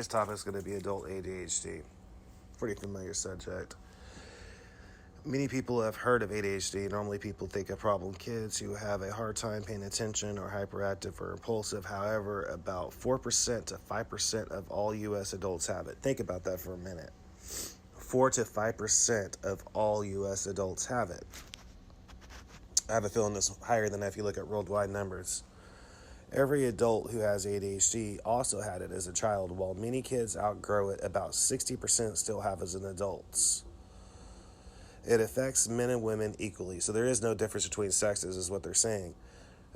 Today's topic is going to be adult ADHD. Pretty familiar subject. Many people have heard of ADHD. Normally people think of problem kids who have a hard time paying attention or hyperactive or impulsive. However, about 4% to 5% of all U.S. adults have it. Think about that for a minute. 4 to 5% of all U.S. adults have it. I have a feeling it's higher than that if you look at worldwide numbers. Every adult who has ADHD also had it as a child. While many kids outgrow it, about 60% still have it as an adults. It affects men and women equally, so there is no difference between sexes, is what they're saying.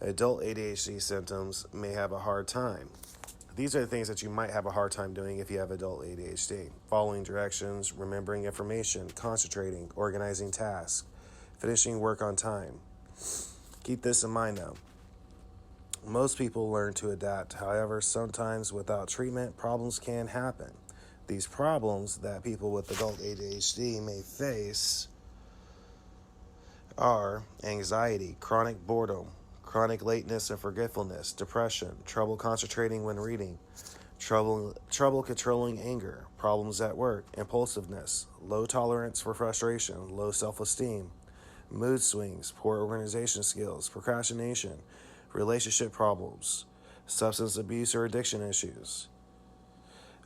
Adult ADHD symptoms may have a hard time. These are the things that you might have a hard time doing if you have adult ADHD. Following directions, remembering information, concentrating, organizing tasks, finishing work on time. Keep this in mind though. Most people learn to adapt. However, sometimes without treatment, problems can happen. These problems that people with adult ADHD may face are anxiety, chronic boredom, chronic lateness and forgetfulness, depression, trouble concentrating when reading, trouble controlling anger, problems at work, impulsiveness, low tolerance for frustration, low self-esteem, mood swings, poor organization skills, procrastination, relationship problems, substance abuse or addiction issues.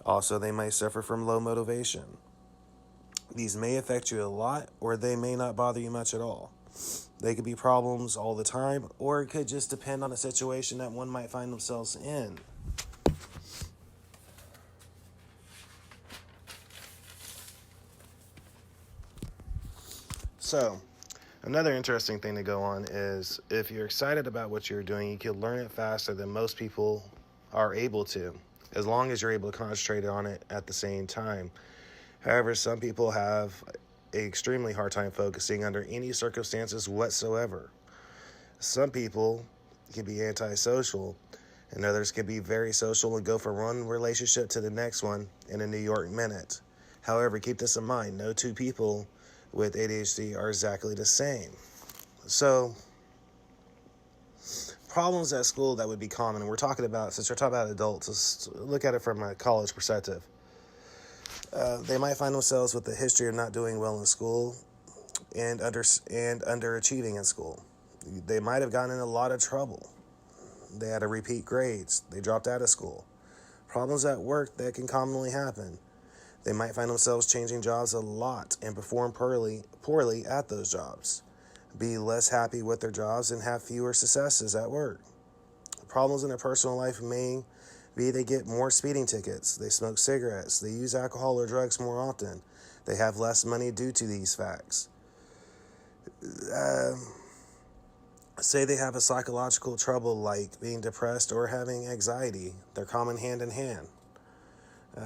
Also, they may suffer from low motivation. These may affect you a lot, or they may not bother you much at all. They could be problems all the time, or it could just depend on the situation that one might find themselves in. So, another interesting thing to go on is if you're excited about what you're doing, you can learn it faster than most people are able to, as long as you're able to concentrate on it at the same time. However, some people have an extremely hard time focusing under any circumstances whatsoever. Some people can be antisocial, and others can be very social and go from one relationship to the next one in a New York minute. However, keep this in mind, no two people with ADHD are exactly the same. So, problems at school that would be common, and since we're talking about adults, let's look at it from a college perspective. They might find themselves with a history of not doing well in school and underachieving in school. They might have gotten in a lot of trouble. They had to repeat grades. They dropped out of school. Problems at work that can commonly happen. They might find themselves changing jobs a lot and perform poorly at those jobs. Be less happy with their jobs and have fewer successes at work. Problems in their personal life may be they get more speeding tickets, they smoke cigarettes, they use alcohol or drugs more often, they have less money due to these facts. Say they have a psychological trouble like being depressed or having anxiety. They're common hand in hand.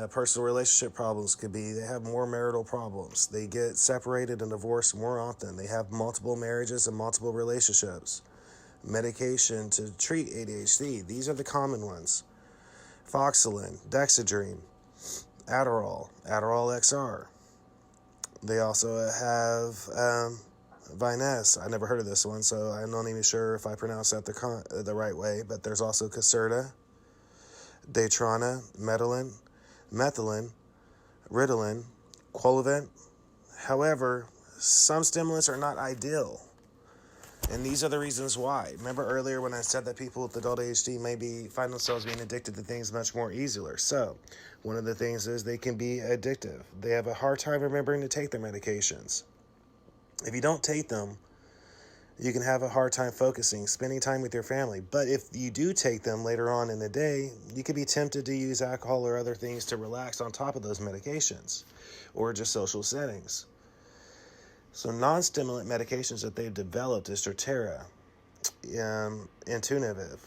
Personal relationship problems could be they have more marital problems. They get separated and divorced more often. They have multiple marriages and multiple relationships. Medication to treat ADHD. These are the common ones. Foxolin, Dexedrine, Adderall XR. They also have Vinesse. I never heard of this one, so I'm not even sure if I pronounced that the right way. But there's also Caserta, Daytrana, Methylene, Ritalin, Quolavent. However, some stimulants are not ideal. And these are the reasons why. Remember earlier when I said that people with adult ADHD may find themselves being addicted to things much more easier. So, one of the things is they can be addictive. They have a hard time remembering to take their medications. If you don't take them, you can have a hard time focusing, spending time with your family. But if you do take them later on in the day, you could be tempted to use alcohol or other things to relax on top of those medications, or just social settings. So non-stimulant medications that they've developed is Strattera, Intuitive,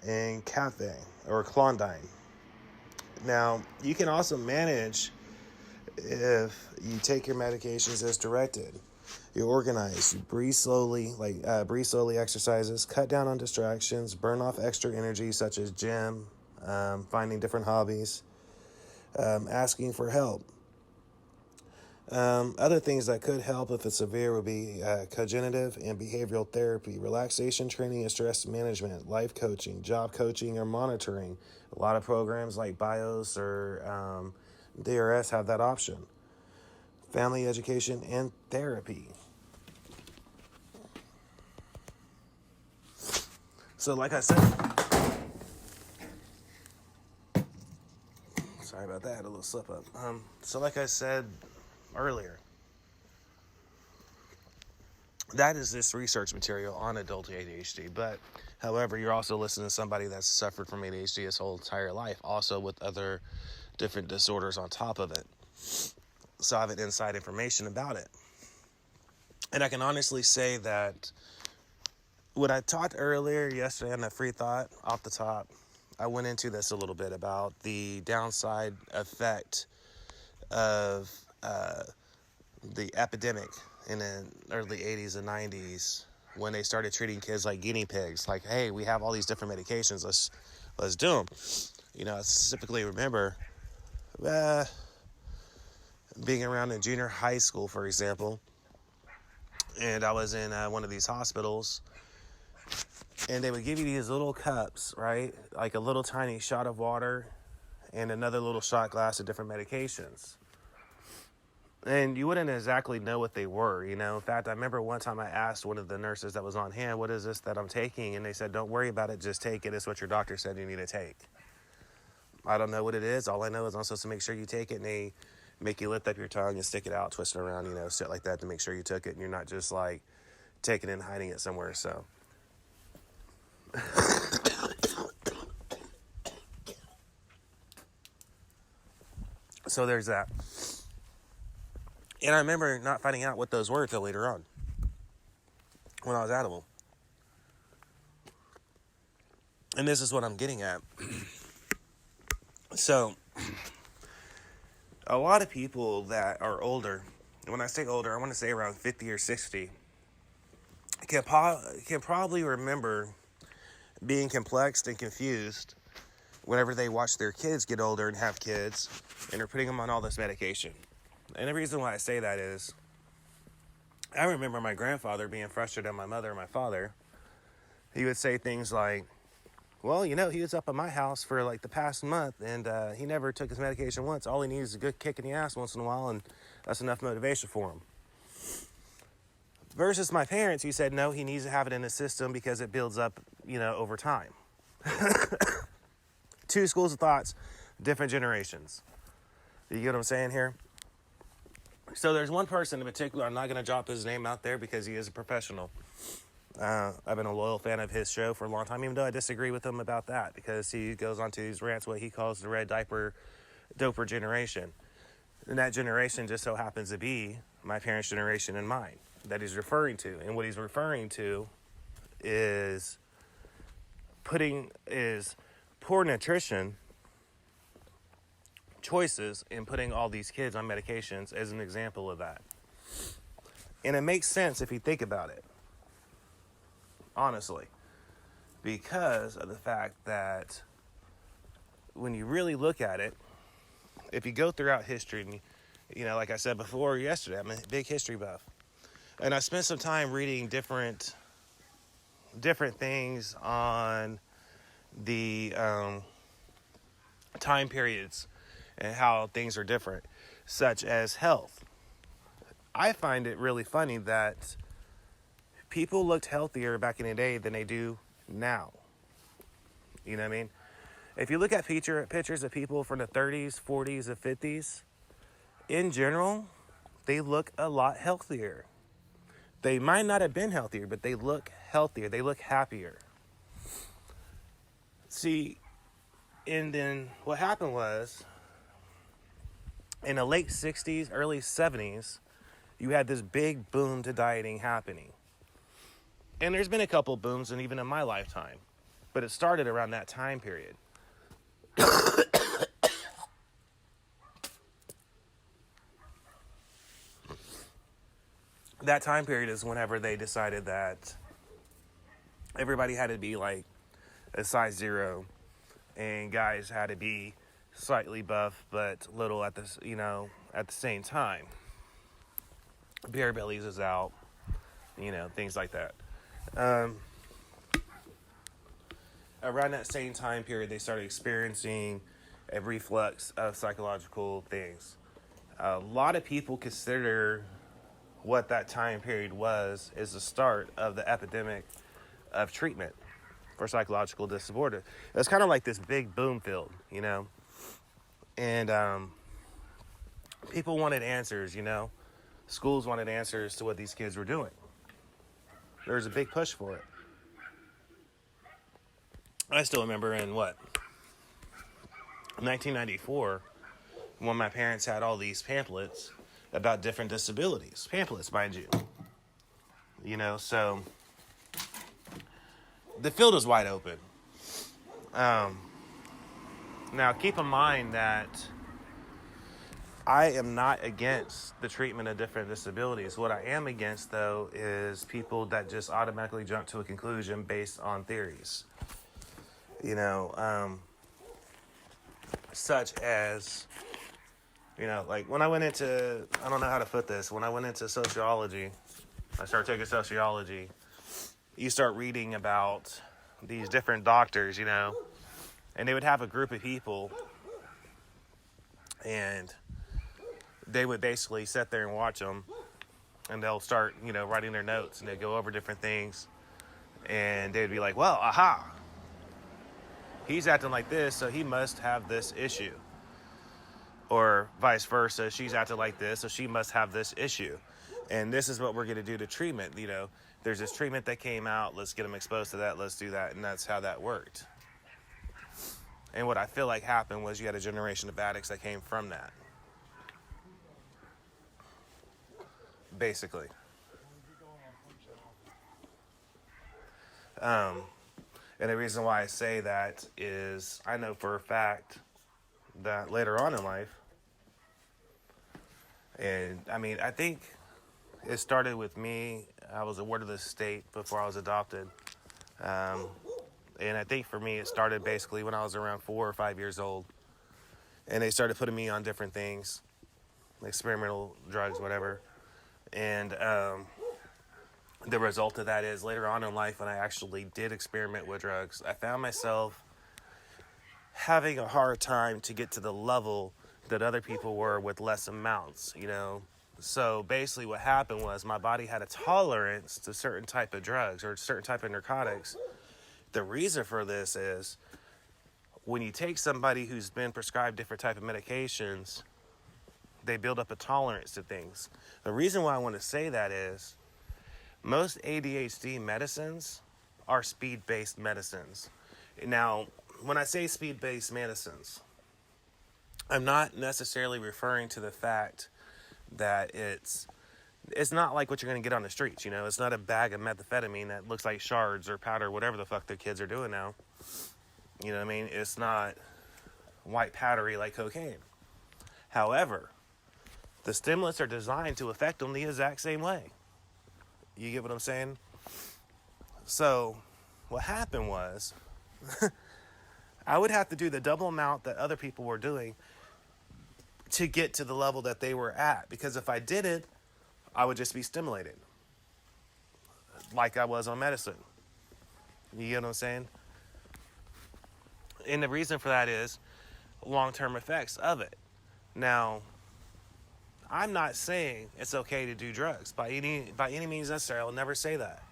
and Cafe, or Klondyne. Now, you can also manage if you take your medications as directed. You organize, you breathe slowly exercises, cut down on distractions, burn off extra energy such as gym, finding different hobbies, asking for help. Other things that could help if it's severe would be cognitive and behavioral therapy, relaxation training and stress management, life coaching, job coaching or monitoring. A lot of programs like BIOS or DRS have that option. Family education and therapy. So like I said, sorry about that, a little slip up. So like I said earlier, that is this research material on adult ADHD. But however, you're also listening to somebody that's suffered from ADHD his whole entire life, also with other different disorders on top of it. So I have an inside information about it. And I can honestly say that what I talked earlier yesterday on that free thought off the top, I went into this a little bit about the downside effect of the epidemic in the early 80s and 90s when they started treating kids like guinea pigs. Like, hey, we have all these different medications. Let's do them. You know, I specifically remember being around in junior high school, for example, and I was in one of these hospitals, and they would give you these little cups, right? Like a little tiny shot of water and another little shot glass of different medications. And you wouldn't exactly know what they were, you know. In fact, I remember one time I asked one of the nurses that was on hand, what is this that I'm taking? And they said, don't worry about it, just take it. It's what your doctor said you need to take. I don't know what it is. All I know is I'm supposed to make sure you take it, and they make you lift up your tongue and stick it out, twist it around, you know, shit like that to make sure you took it and you're not just like taking it and hiding it somewhere. So so there's that. And I remember not finding out what those were until later on when I was out of them. And this is what I'm getting at. So a lot of people that are older, and when I say older, I want to say around 50 or 60, can probably remember being complexed and confused whenever they watch their kids get older and have kids and are putting them on all this medication. And the reason why I say that is I remember my grandfather being frustrated at my mother and my father. He would say things like, well, you know, he was up at my house for like the past month and he never took his medication once. All he needs is a good kick in the ass once in a while, and that's enough motivation for him. Versus my parents, who said, no, he needs to have it in his system because it builds up, you know, over time. Two schools of thoughts, different generations. You get what I'm saying here? So there's one person in particular, I'm not going to drop his name out there because he is a professional. I've been a loyal fan of his show for a long time, even though I disagree with him about that, because he goes on to these rants, what he calls the red diaper doper generation. And that generation just so happens to be my parents' generation and mine that he's referring to. And what he's referring to is poor nutrition choices and putting all these kids on medications as an example of that. And it makes sense if you think about it, honestly, because of the fact that when you really look at it, if you go throughout history, and you know, like I said before yesterday, I'm a big history buff, and I spent some time reading different things on the time periods and how things are different, such as health. I find it really funny that people looked healthier back in the day than they do now. You know what I mean? If you look at pictures of people from the 30s, 40s, and 50s, in general, they look a lot healthier. They might not have been healthier, but they look healthier. They look happier. See, and then what happened was, in the late 60s, early 70s, you had this big boom to dieting happening. And there's been a couple booms, and even in my lifetime, but it started around that time period. That time period is whenever they decided that everybody had to be like a size 0, and guys had to be slightly buff but little at the same time. beer bellies is out, things like that. Um, Around that same time period, they started experiencing a reflux of psychological things. A lot of people consider what that time period was is the start of the epidemic of treatment for psychological disorder. It's kind of like this big boom field, and people wanted answers, schools wanted answers to what these kids were doing. There was a big push for it. I still remember in 1994, when my parents had all these pamphlets about different disabilities. Pamphlets, mind you. So the field is wide open. Now, keep in mind that I am not against the treatment of different disabilities. What I am against, though, is people that just automatically jump to a conclusion based on theories. Such as, like when I went into, I don't know how to put this, when I went into sociology, I started taking sociology, you start reading about these different doctors, and they would have a group of people, and they would basically sit there and watch them, and they'll start, writing their notes, and they'd go over different things, and they'd be like, well, aha, he's acting like this, so he must have this issue. Or vice versa, she's acting like this, so she must have this issue. And this is what we're going to do to treatment. There's this treatment that came out, let's get them exposed to that, let's do that, and that's how that worked. And what I feel like happened was you had a generation of addicts that came from that. Basically. And the reason why I say that is I know for a fact that later on in life, and I think it started with me. I was a ward of the state before I was adopted. And I think for me, it started basically when I was around 4 or 5 years old. And they started putting me on different things, experimental drugs, whatever. And the result of that is later on in life, when I actually did experiment with drugs, I found myself having a hard time to get to the level that other people were with less amounts, So basically what happened was my body had a tolerance to certain type of drugs or certain type of narcotics. The reason for this is when you take somebody who's been prescribed different type of medications, they build up a tolerance to things. The reason why I want to say that is most ADHD medicines are speed-based medicines. Now, when I say speed-based medicines, I'm not necessarily referring to the fact that it's not like what you're going to get on the streets, It's not a bag of methamphetamine that looks like shards or powder, whatever the fuck the kids are doing now. You know what I mean? It's not white powdery like cocaine. However, the stimulants are designed to affect them the exact same way. You get what I'm saying? So, what happened was, I would have to do the double amount that other people were doing to get to the level that they were at. Because if I didn't, I would just be stimulated. Like I was on medicine. You get what I'm saying? And the reason for that is long-term effects of it. Now, I'm not saying it's okay to do drugs by any means necessary. I'll never say that.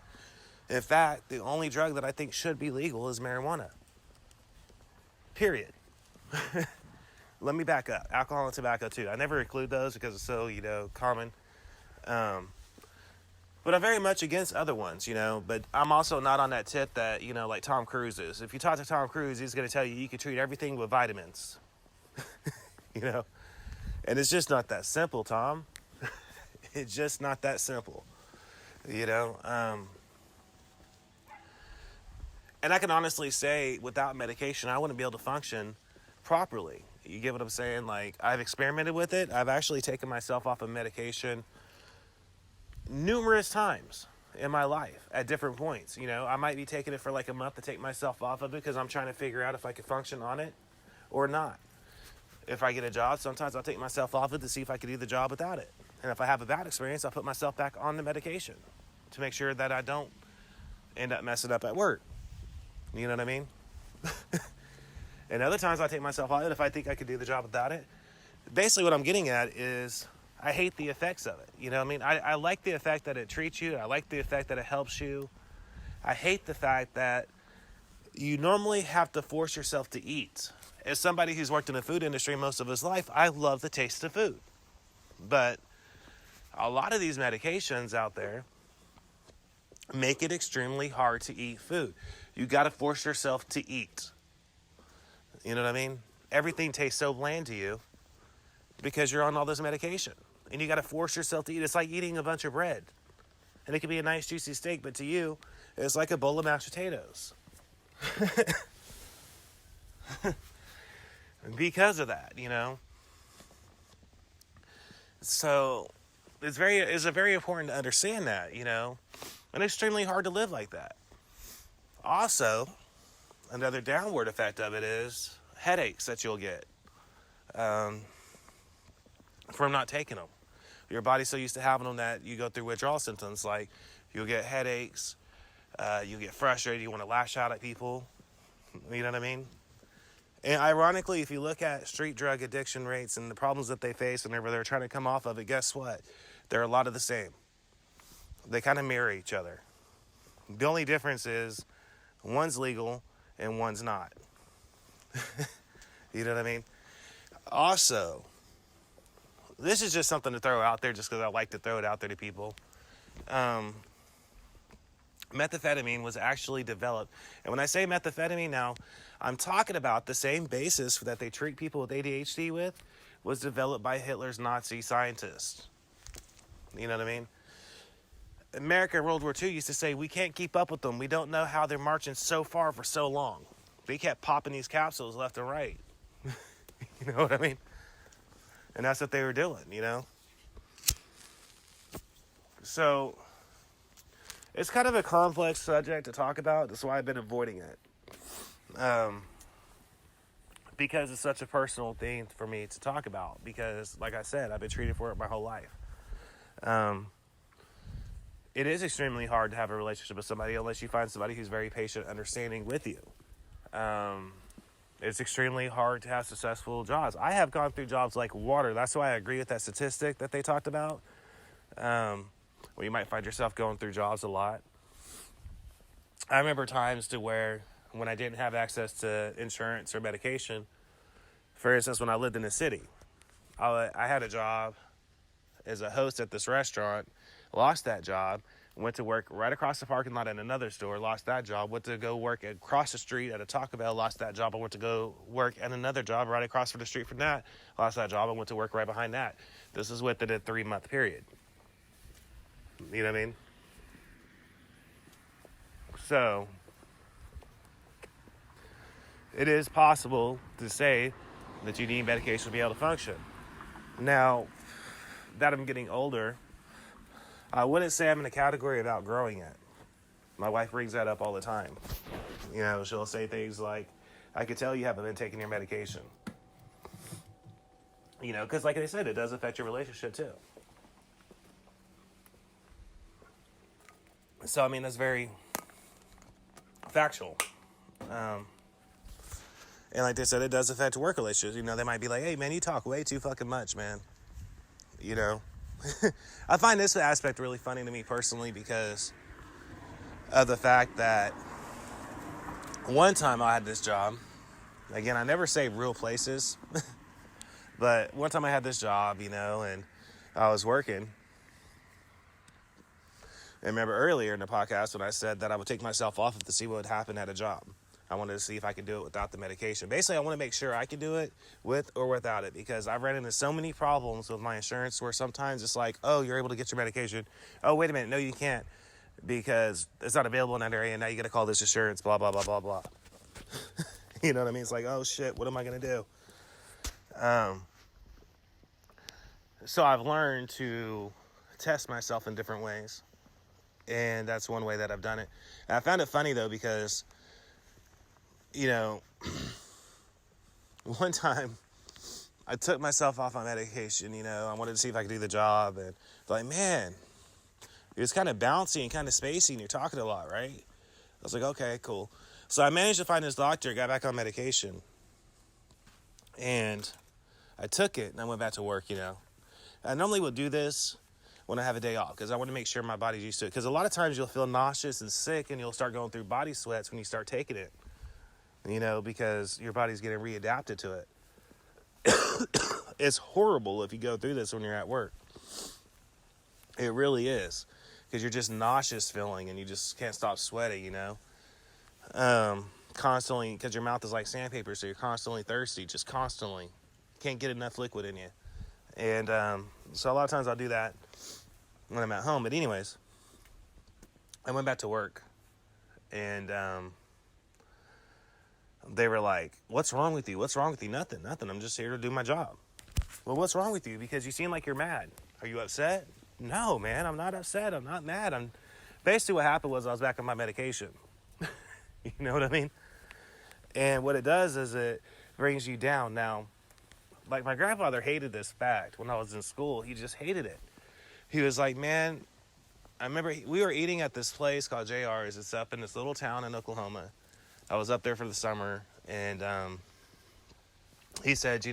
In fact, the only drug that I think should be legal is marijuana. Period. Let me back up. Alcohol and tobacco too. I never include those because it's so, common. But I'm very much against other ones, But I'm also not on that tip that, like Tom Cruise is. If you talk to Tom Cruise, he's going to tell you can treat everything with vitamins. And it's just not that simple, Tom. It's just not that simple. And I can honestly say, without medication, I wouldn't be able to function properly. You get what I'm saying? Like, I've experimented with it. I've actually taken myself off of medication numerous times in my life at different points. I might be taking it for like a month to take myself off of it because I'm trying to figure out if I can function on it or not. If I get a job, sometimes I'll take myself off it to see if I can do the job without it. And if I have a bad experience, I'll put myself back on the medication to make sure that I don't end up messing up at work. You know what I mean? And other times I take myself out if I think I could do the job without it. Basically what I'm getting at is I hate the effects of it. You know what I mean? I like the effect that it treats you. I like the effect that it helps you. I hate the fact that you normally have to force yourself to eat. As somebody who's worked in the food industry most of his life, I love the taste of food. But a lot of these medications out there make it extremely hard to eat food. You got to force yourself to eat. You know what I mean? Everything tastes so bland to you because you're on all this medication. And you got to force yourself to eat. It's like eating a bunch of bread. And it could be a nice juicy steak, but to you, it's like a bowl of mashed potatoes. Because of that, you know? So it's very important to understand that, you know? And it's extremely hard to live like that. Also, another downward effect of it is headaches that you'll get from not taking them. Your body's so used to having them that you go through withdrawal symptoms, like you'll get headaches, you get frustrated, you want to lash out at people. You know what I mean? And ironically, if you look at street drug addiction rates and the problems that they face whenever they're trying to come off of it, guess what? They're a lot of the same. They kind of mirror each other. The only difference is one's legal and one's not. You know what I mean? Also, this is just something to throw out there just because I like to throw it out there to people. Methamphetamine was actually developed. And when I say methamphetamine now, I'm talking about the same basis that they treat people with ADHD with was developed by Hitler's Nazi scientists. You know what I mean? America in World War II used to say, we can't keep up with them. We don't know how they're marching so far for so long. They kept popping these capsules left and right. You know what I mean? And that's what they were doing, you know? So it's kind of a complex subject to talk about. That's why I've been avoiding it. Because it's such a personal thing for me to talk about. Because, like I said, I've been treated for it my whole life. It is extremely hard to have a relationship with somebody unless you find somebody who's very patient, understanding with you. It's extremely hard to have successful jobs. I have gone through jobs like water. That's why I agree with that statistic that they talked about. Where you might find yourself going through jobs a lot. I remember times to where when I didn't have access to insurance or medication, for instance, when I lived in the city, I had a job as a host at this restaurant, lost that job, went to work right across the parking lot at another store, lost that job, went to go work across the street at a Taco Bell, lost that job, I went to go work at another job right across from the street from that, lost that job, I went to work right behind that. This is within a 3-month period. You know what I mean? So, it is possible to say that you need medication to be able to function. Now, that I'm getting older, I wouldn't say I'm in a category of outgrowing it. My wife brings that up all the time. You know, she'll say things like, I could tell you haven't been taking your medication. You know, because like I said, it does affect your relationship too. So, I mean, that's very factual. And like they said, it does affect work relationships. You know, they might be like, hey, man, you talk way too fucking much, man. You know? I find this aspect really funny to me personally because of the fact that one time I had this job. Again, I never say real places. But one time I had this job, you know, and I was working. And remember earlier in the podcast when I said that I would take myself off to see what would happen at a job. I wanted to see if I could do it without the medication. Basically, I want to make sure I can do it with or without it because I've ran into so many problems with my insurance where sometimes it's like, oh, you're able to get your medication. Oh, wait a minute. No, you can't because it's not available in that area. Now you got to call this insurance, blah, blah, blah, blah, blah. You know what I mean? It's like, oh, shit, what am I going to do? So I've learned to test myself in different ways. And that's one way that I've done it. And I found it funny, though, because, you know, one time I took myself off my medication, I wanted to see if I could do the job. And like, man, it was kind of bouncy and kind of spacey, and you're talking a lot, right? I was like, okay, cool. So I managed to find this doctor, got back on medication. And I took it, and I went back to work, I normally would do this when I have a day off, because I want to make sure my body's used to it. Because a lot of times you'll feel nauseous and sick, and you'll start going through body sweats when you start taking it, because your body's getting readapted to it. It's horrible if you go through this when you're at work. It really is, because you're just nauseous feeling, and you just can't stop sweating, constantly, because your mouth is like sandpaper, so you're constantly thirsty, just constantly. Can't get enough liquid in you. And so a lot of times I'll do that when I'm at home. But anyways, I went back to work, and they were like, what's wrong with you? What's wrong with you? Nothing. I'm just here to do my job. Well, what's wrong with you? Because you seem like you're mad. Are you upset? No, man, I'm not upset. I'm not mad. Basically what happened was I was back on my medication. You know what I mean? And what it does is it brings you down. Now, like, my grandfather hated this fact when I was in school. He just hated it. He was like, man, I remember we were eating at this place called JR's. It's up in this little town in Oklahoma. I was up there for the summer, and he said,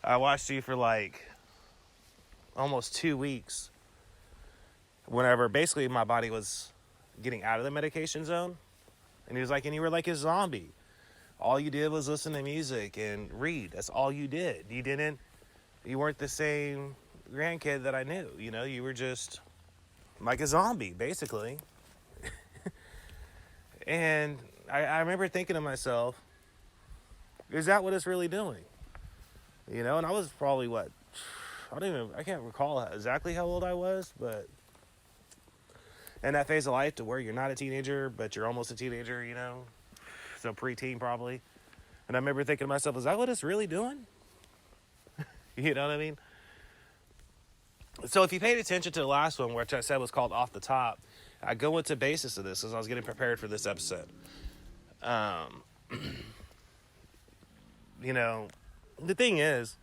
I watched you for like almost 2 weeks whenever basically my body was getting out of the medication zone. And he was like, and you were like a zombie. All you did was listen to music and read. That's all you did. You weren't the same grandkid that I knew. You were just like a zombie, basically. And I remember thinking to myself, is that what it's really doing? And I was probably I can't recall exactly how old I was, but in that phase of life to where you're not a teenager, but you're almost a teenager, so preteen probably. And I remember thinking to myself, is that what it's really doing? You know what I mean? So if you paid attention to the last one, which I said was called Off the Top, I go into basis of this as I was getting prepared for this episode. The thing is,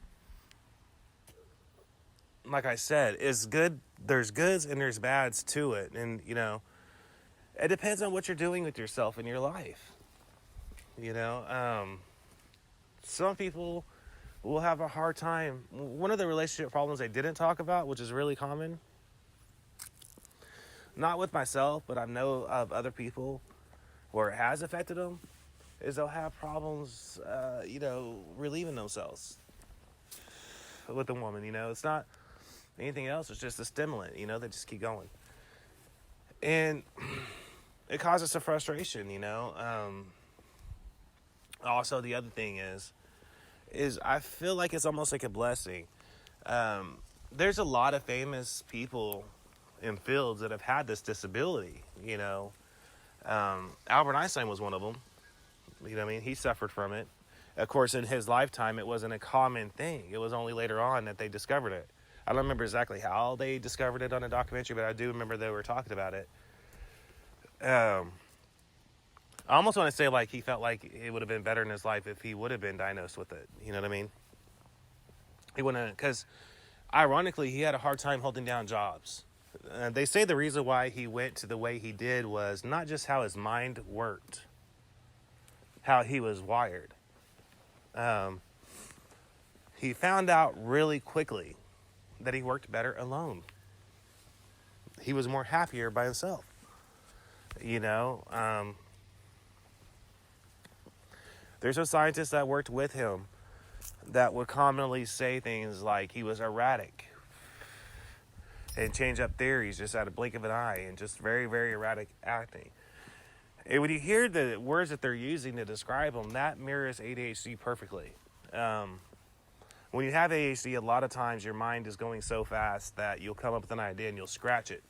like I said, is good. There's goods and there's bads to it. And, it depends on what you're doing with yourself in your life. Some people will have a hard time. One of the relationship problems I didn't talk about, which is really common, not with myself, but I know of other people where it has affected them, is they'll have problems, relieving themselves with a woman. It's not anything else. It's just a stimulant, they just keep going. And it causes some frustration, Also, the other thing is I feel like it's almost like a blessing. There's a lot of famous people in fields that have had this disability, Albert Einstein was one of them. He suffered from it. Of course, in his lifetime, it wasn't a common thing. It was only later on that they discovered it. I don't remember exactly how they discovered it on a documentary, but I do remember they were talking about it. I almost want to say like he felt like it would have been better in his life if he would have been diagnosed with it. You know what I mean? He wouldn't, because ironically, he had a hard time holding down jobs. They say the reason why he went to the way he did was not just how his mind worked, how he was wired. He found out really quickly that he worked better alone. He was more happier by himself. There's some scientists that worked with him that would commonly say things like he was erratic and change up theories just at a blink of an eye and just very, very erratic acting. And when you hear the words that they're using to describe him, that mirrors ADHD perfectly. When you have ADHD, a lot of times your mind is going so fast that you'll come up with an idea and you'll scratch it.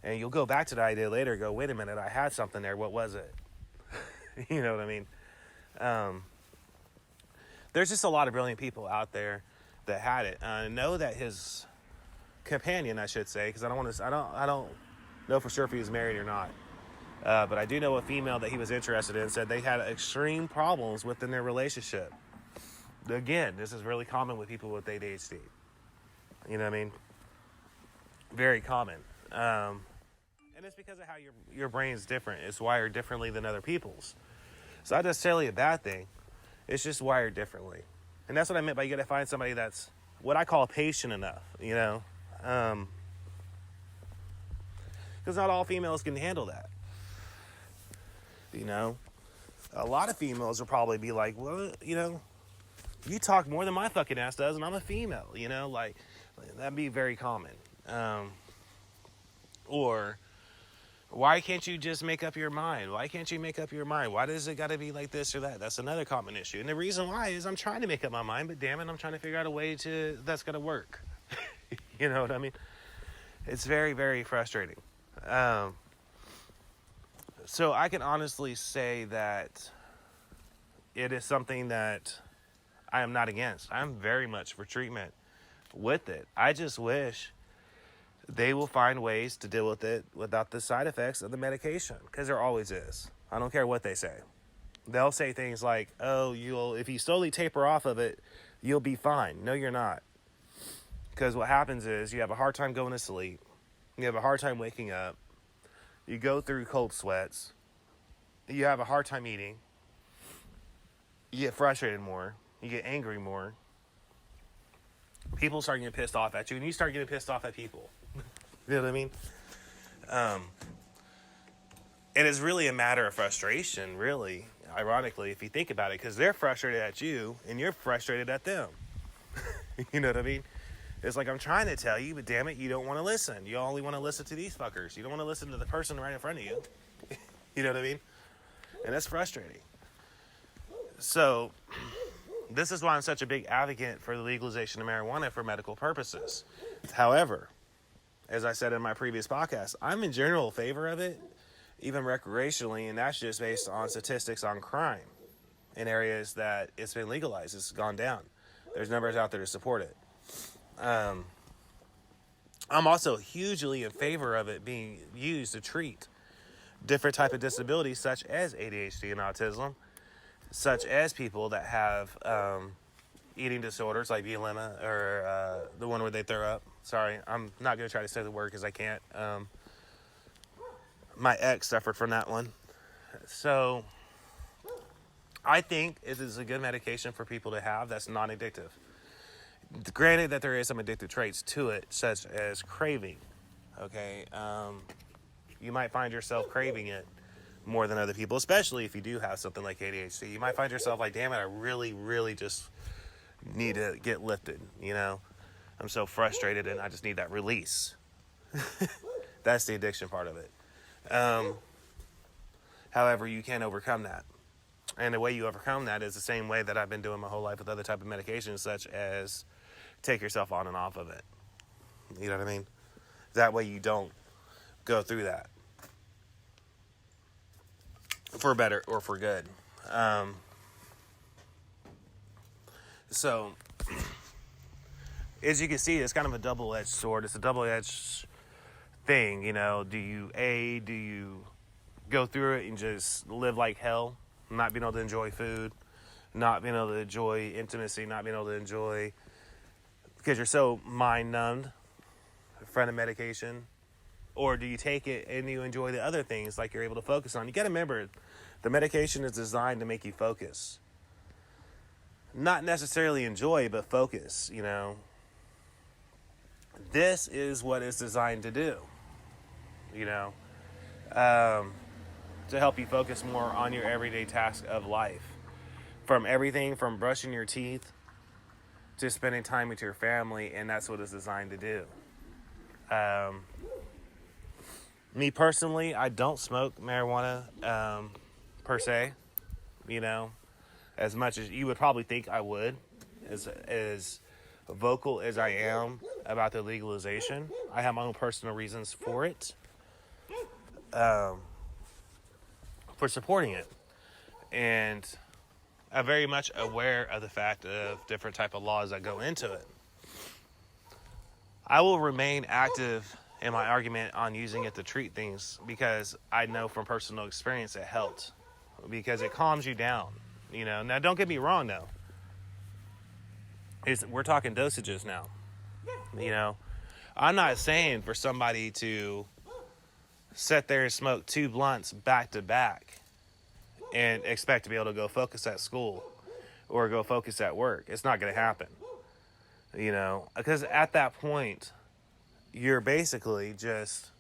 And you'll go back to the idea later and go, wait a minute, I had something there. What was it? You know what I mean? There's just a lot of brilliant people out there that had it. I know that his companion, I should say, because I don't know for sure if he was married or not. But I do know a female that he was interested in said they had extreme problems within their relationship. Again, this is really common with people with ADHD. You know what I mean? Very common. And it's because of how your brain's different. It's wired differently than other people's. It's not necessarily a bad thing. It's just wired differently. And that's what I meant by you got to find somebody that's what I call patient enough, you know? Because not all females can handle that. You know? A lot of females will probably be like, well, you know, you talk more than my fucking ass does and I'm a female, you know? Like, that'd be very common. Or, why can't you just make up your mind? Why can't you make up your mind? Why does it got to be like this or that? That's another common issue. And the reason why is I'm trying to make up my mind, but damn it, I'm trying to figure out a way that's going to work. You know what I mean? It's very, very frustrating. So I can honestly say that it is something that I am not against. I'm very much for treatment with it. I just wish they will find ways to deal with it without the side effects of the medication, because there always is. I don't care what they say. They'll say things like, oh, if you slowly taper off of it, you'll be fine. No, you're not. Because what happens is you have a hard time going to sleep. You have a hard time waking up. You go through cold sweats. You have a hard time eating. You get frustrated more. You get angry more. People start getting pissed off at you, and you start getting pissed off at people. You know what I mean? And it's really a matter of frustration, really, ironically, if you think about it, because they're frustrated at you, and you're frustrated at them. You know what I mean? It's like, I'm trying to tell you, but damn it, you don't want to listen. You only want to listen to these fuckers. You don't want to listen to the person right in front of you. You know what I mean? And that's frustrating. So, this is why I'm such a big advocate for the legalization of marijuana for medical purposes. However, as I said in my previous podcast, I'm in general favor of it, even recreationally, and that's just based on statistics on crime in areas that it's been legalized. It's gone down. There's numbers out there to support it. I'm also hugely in favor of it being used to treat different type of disabilities such as ADHD and autism, such as people that have eating disorders like bulimia or the one where they throw up. Sorry, I'm not going to try to say the word because I can't. My ex suffered from that one. So I think it is a good medication for people to have that's non-addictive. Granted that there is some addictive traits to it, such as craving. Okay, you might find yourself craving it more than other people, especially if you do have something like ADHD. You might find yourself like, damn it, I really, really just need to get lifted, you know? I'm so frustrated and I just need that release. That's the addiction part of it. However, you can overcome that. And the way you overcome that is the same way that I've been doing my whole life with other type of medications, such as take yourself on and off of it. You know what I mean? That way you don't go through that. For better or for good. So, as you can see, it's kind of a double-edged sword. It's a double-edged thing, you know. Do you go through it and just live like hell, not being able to enjoy food, not being able to enjoy intimacy, not being able to enjoy, because you're so mind-numbed in front of medication? Or do you take it and you enjoy the other things like you're able to focus on? You got to remember, the medication is designed to make you focus. Not necessarily enjoy, but focus, you know. This is what it's designed to do, you know, to help you focus more on your everyday task of life. From everything from brushing your teeth to spending time with your family, and that's what it's designed to do. Me personally, I don't smoke marijuana per se, you know, as much as you would probably think I would, as vocal as I am about the legalization. I have my own personal reasons for it, for supporting it, and I'm very much aware of the fact of different type of laws that go into it. I will remain active in my argument on using it to treat things, because I know from personal experience it helped, because it calms you down, you know. Now, don't get me wrong, though. We're talking dosages now. You know, I'm not saying for somebody to sit there and smoke 2 blunts back to back and expect to be able to go focus at school or go focus at work. It's not going to happen. You know, because at that point, you're basically just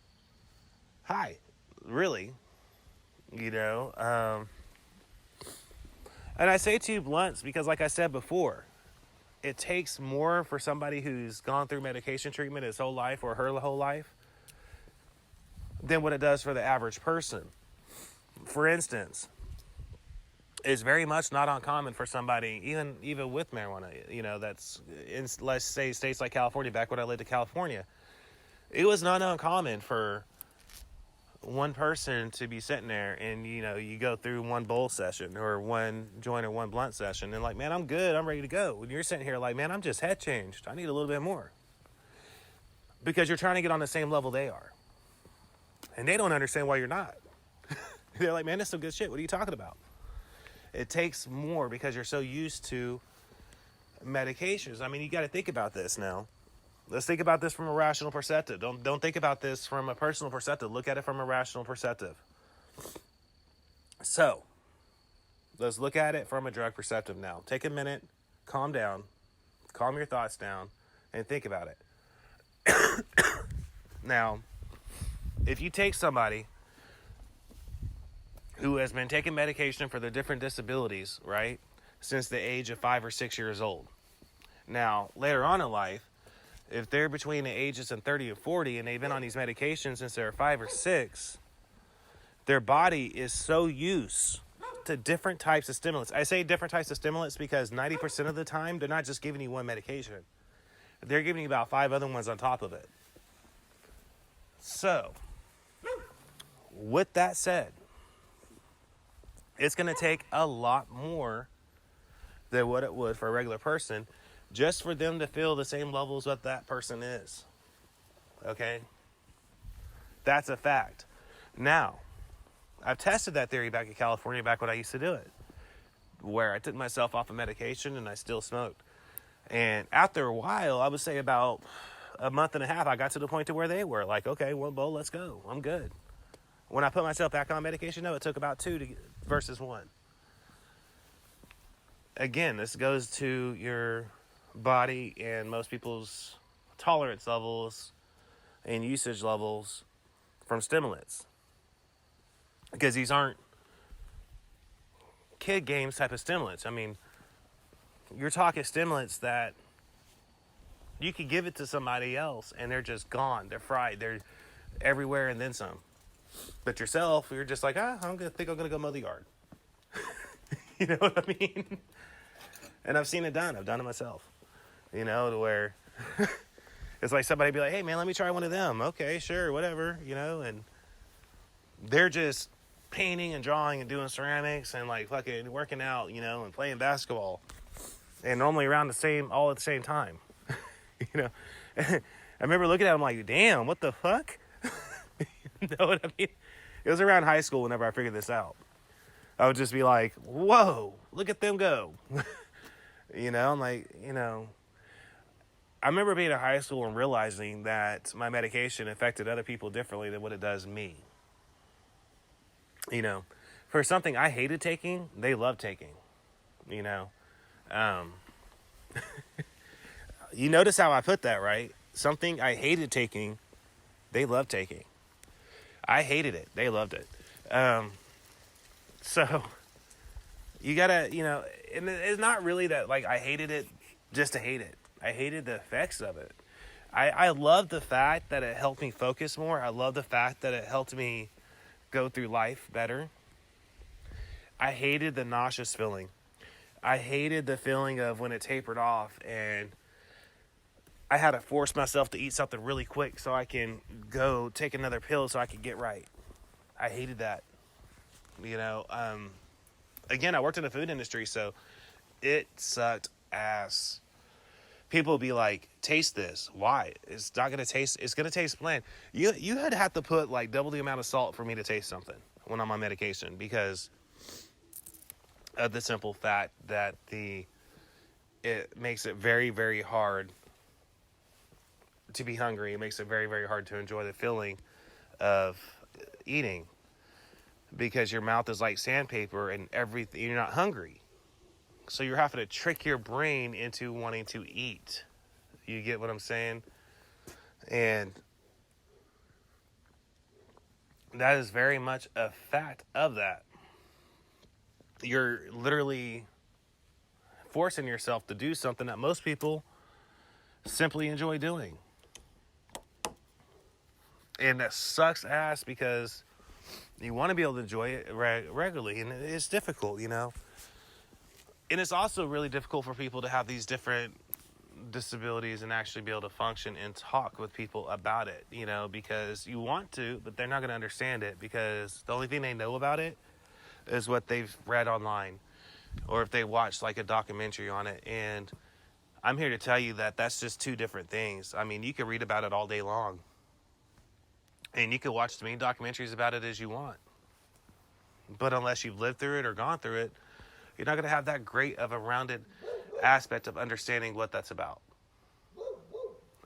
high, really. You know, and I say 2 blunts because, like I said before, it takes more for somebody who's gone through medication treatment his whole life or her whole life than what it does for the average person. For instance, it's very much not uncommon for somebody, even with marijuana, you know, that's in, let's say, states like California. Back when I lived in California, it was not uncommon for one person to be sitting there and, you know, you go through one bowl session or one joint or one blunt session and like, man, I'm good, I'm ready to go. When you're sitting here like, man, I'm just head changed, I need a little bit more. Because you're trying to get on the same level they are. And they don't understand why you're not. They're like, man, that's some good shit. What are you talking about? It takes more because you're so used to medications. I mean, you got to think about this now. Let's think about this from a rational perspective. Don't think about this from a personal perspective. Look at it from a rational perspective. So, let's look at it from a drug perspective now. Take a minute, calm down, calm your thoughts down, and think about it. Now, if you take somebody who has been taking medication for their different disabilities, right, since the age of 5 or 6 years old. Now, later on in life, if they're between the ages of 30 and 40 and they've been on these medications since they're 5 or 6, their body is so used to different types of stimulants. I say different types of stimulants because 90% of the time, they're not just giving you one medication. They're giving you about 5 other ones on top of it. So, with that said, it's going to take a lot more than what it would for a regular person just for them to feel the same levels that that person is. Okay? That's a fact. Now, I've tested that theory back in California, back when I used to do it, where I took myself off of medication and I still smoked. And after a while, I would say about a month and a half, I got to the point to where they were like, okay, one bowl, let's go. I'm good. When I put myself back on medication, no, it took about 2 versus 1. Again, this goes to your body and most people's tolerance levels and usage levels from stimulants. Because these aren't kid games type of stimulants. I mean, you're talking stimulants that you could give it to somebody else and they're just gone. They're fried. They're everywhere and then some. But yourself, you're just like, I'm going to go mow the yard. You know what I mean? And I've seen it done. I've done it myself. You know, to where it's like somebody be like, hey, man, let me try one of them. Okay, sure, whatever, you know. And they're just painting and drawing and doing ceramics and like fucking working out, you know, and playing basketball. And normally around all at the same time. You know, I remember looking at them like, damn, what the fuck? You know what I mean? It was around high school whenever I figured this out. I would just be like, whoa, look at them go. You know, I'm like, you know, I remember being in high school and realizing that my medication affected other people differently than what it does me. You know, for something I hated taking, they loved taking, you know. You notice how I put that, right? Something I hated taking, they loved taking. I hated it. They loved it. So you gotta, you know, and it's not really that, like, I hated it just to hate it. I hated the effects of it. I love the fact that it helped me focus more. I love the fact that it helped me go through life better. I hated the nauseous feeling. I hated the feeling of when it tapered off and I had to force myself to eat something really quick so I can go take another pill so I can get right. I hated that. You know, again, I worked in the food industry, so it sucked ass. People would be like, taste this. Why? It's not going to taste, it's going to taste bland. You had to have to put like double the amount of salt for me to taste something when I'm on medication because of the simple fact that the it makes it very, very hard to be hungry. It makes it very, very hard to enjoy the feeling of eating, because your mouth is like sandpaper and everything. You're not hungry, so you're having to trick your brain into wanting to eat. You get what I'm saying? And that is very much a fact of that. You're literally forcing yourself to do something that most people simply enjoy doing. And that sucks ass, because you want to be able to enjoy it regularly, and it's difficult, you know. And it's also really difficult for people to have these different disabilities and actually be able to function and talk with people about it, you know, because you want to, but they're not going to understand it, because the only thing they know about it is what they've read online, or if they watched like a documentary on it. And I'm here to tell you that that's just two different things. I mean, you can read about it all day long, and you can watch as many documentaries about it as you want, but unless you've lived through it or gone through it, you're not going to have that great of a rounded aspect of understanding what that's about.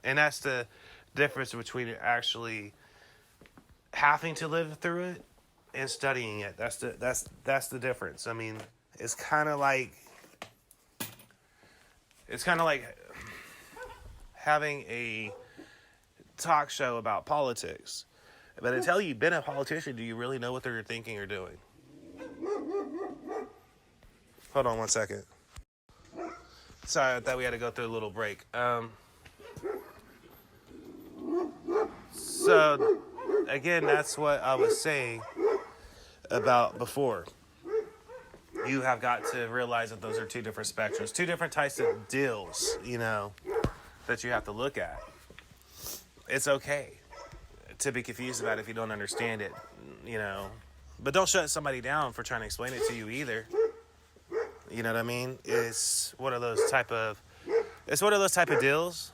And that's the difference between actually having to live through it and studying it. That's the difference. I mean, it's kind of like having a talk show about politics. But until you've been a politician, do you really know what they're thinking or doing? Hold on one second. Sorry, I thought we had to go through a little break. So, again, that's what I was saying about before. You have got to realize that those are two different spectrums, two different types of deals, you know, that you have to look at. It's okay to be confused about it if you don't understand it, you know. But don't shut somebody down for trying to explain it to you either. You know what I mean? It's one of those type of deals.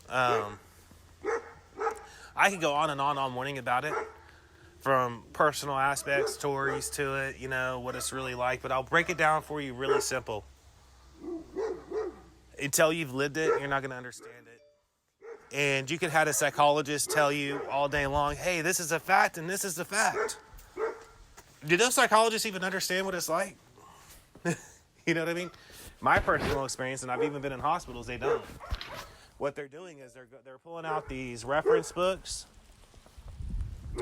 I could go on and on all morning about it, from personal aspects, stories to it, you know, what it's really like. But I'll break it down for you really simple. Until you've lived it, you're not going to understand it. And you could have a psychologist tell you all day long, hey, this is a fact and this is a fact. Do those psychologists even understand what it's like? You know what I mean? My personal experience, and I've even been in hospitals, they don't. What they're doing is they're pulling out these reference books,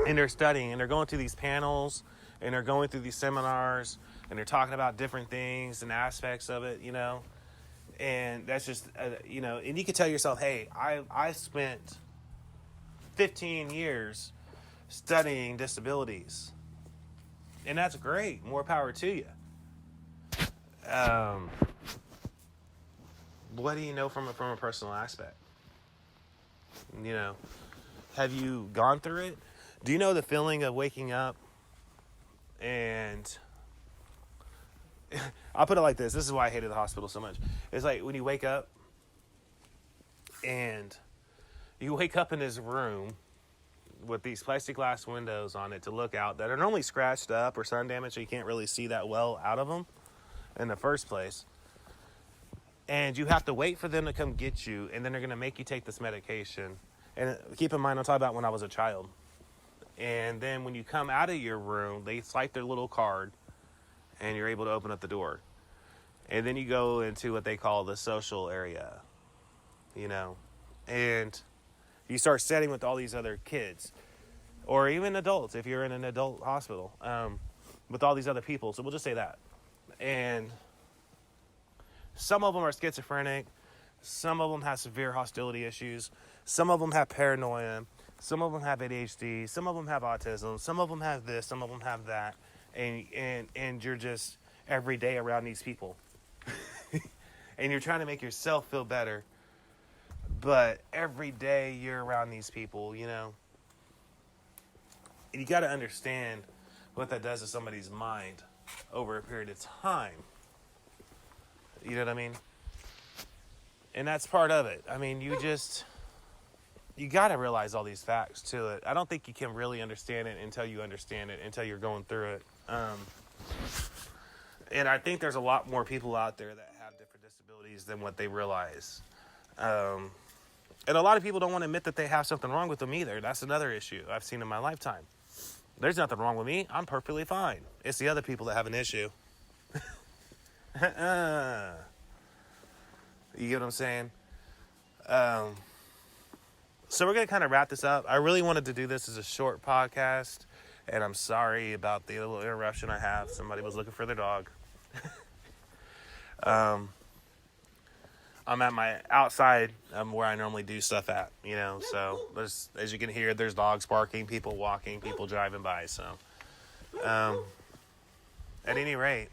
and they're studying, and they're going through these panels, and they're going through these seminars, and they're talking about different things and aspects of it, you know. And that's just, you know, and you can tell yourself, hey, I spent 15 years studying disabilities. And that's great. More power to you. What do you know from a personal aspect? You know, have you gone through it? Do you know the feeling of waking up and I'll put it like this. This is why I hated the hospital so much. It's like when you wake up and you wake up in this room with these plexiglass windows on it to look out that are normally scratched up or sun damaged, so you can't really see that well out of them in the first place. And you have to wait for them to come get you, and then they're going to make you take this medication. And keep in mind, I'm talking about when I was a child. And then when you come out of your room, they swipe their little card, and you're able to open up the door. And then you go into what they call the social area, you know. And you start sitting with all these other kids, or even adults if you're in an adult hospital, with all these other people. So we'll just say that. And some of them are schizophrenic. Some of them have severe hostility issues. Some of them have paranoia. Some of them have ADHD. Some of them have autism. Some of them have this. Some of them have that. And you're just every day around these people. And you're trying to make yourself feel better. But every day you're around these people, you know. You got to understand what that does to somebody's mind over a period of time. You know what I mean? And that's part of it. I mean, you got to realize all these facts to it. I don't think you can really understand it until you understand it, until you're going through it. And I think there's a lot more people out there that have different disabilities disabilities than what they realize. And a lot of people don't want to admit that they have something wrong with them either. That's another issue I've seen in my lifetime. There's nothing wrong with me. I'm perfectly fine. It's the other people that have an issue. You get what I'm saying? So we're going to kind of wrap this up. I really wanted to do this as a short podcast, and I'm sorry about the little interruption I have. Somebody was looking for their dog. I'm at my outside where I normally do stuff at, so there's, as you can hear, there's dogs barking, people walking, people driving by. So at any rate,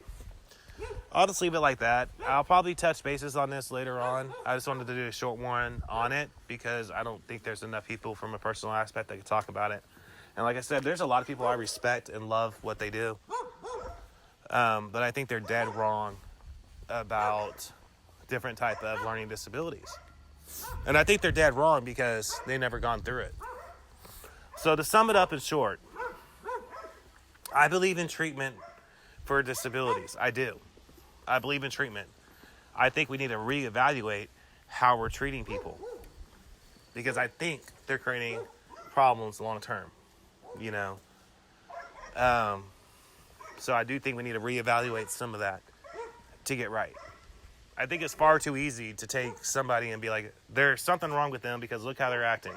I'll just leave it like that. I'll probably touch bases on this later on. I just wanted to do a short one on it because I don't think there's enough people from a personal aspect that can talk about it. And like I said, there's a lot of people I respect and love what they do. But I think they're dead wrong about different type of learning disabilities. And I think they're dead wrong because they never gone through it. So to sum it up in short, I believe in treatment for disabilities. I do. I believe in treatment. I think we need to reevaluate how we're treating people because I think they're creating problems long term, So I do think we need to reevaluate some of that to get right. I think it's far too easy to take somebody and be like, there's something wrong with them because look how they're acting.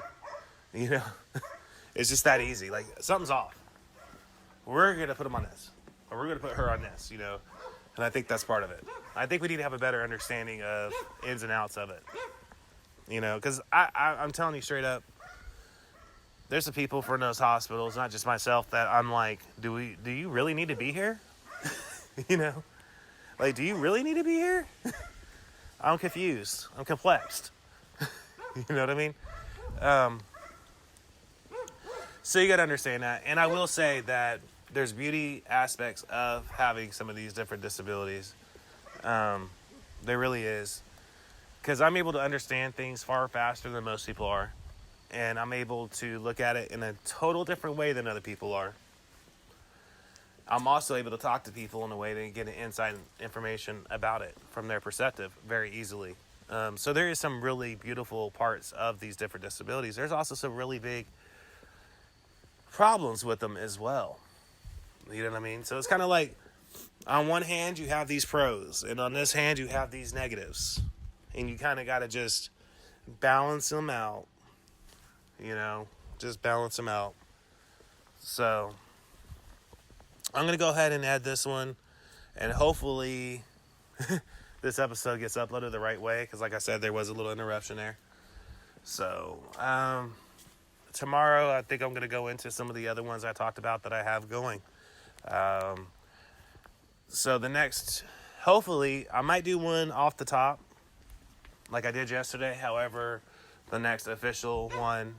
It's just that easy. Like, something's off. We're going to put them on this. Or we're going to put her on this, And I think that's part of it. I think we need to have a better understanding of ins and outs of it. Because I'm telling you straight up, there's some people from those hospitals, not just myself, that I'm like, do you really need to be here? Like, do you really need to be here? I'm confused. I'm complexed. You know what I mean? So you got to understand that. And I will say that there's beauty aspects of having some of these different disabilities. There really is. Because I'm able to understand things far faster than most people are. And I'm able to look at it in a total different way than other people are. I'm also able to talk to people in a way to get an inside information about it from their perspective very easily. So there is some really beautiful parts of these different disabilities. There's also some really big problems with them as well. You know what I mean? So it's kind of like, on one hand, you have these pros, and on this hand, you have these negatives. And you kind of got to just balance them out. Just balance them out. So I'm going to go ahead and add this one, and hopefully this episode gets uploaded the right way, because like I said, there was a little interruption there. So tomorrow, I think I'm going to go into some of the other ones I talked about that I have going. So the next, hopefully, I might do one off the top, like I did yesterday. However, the next official one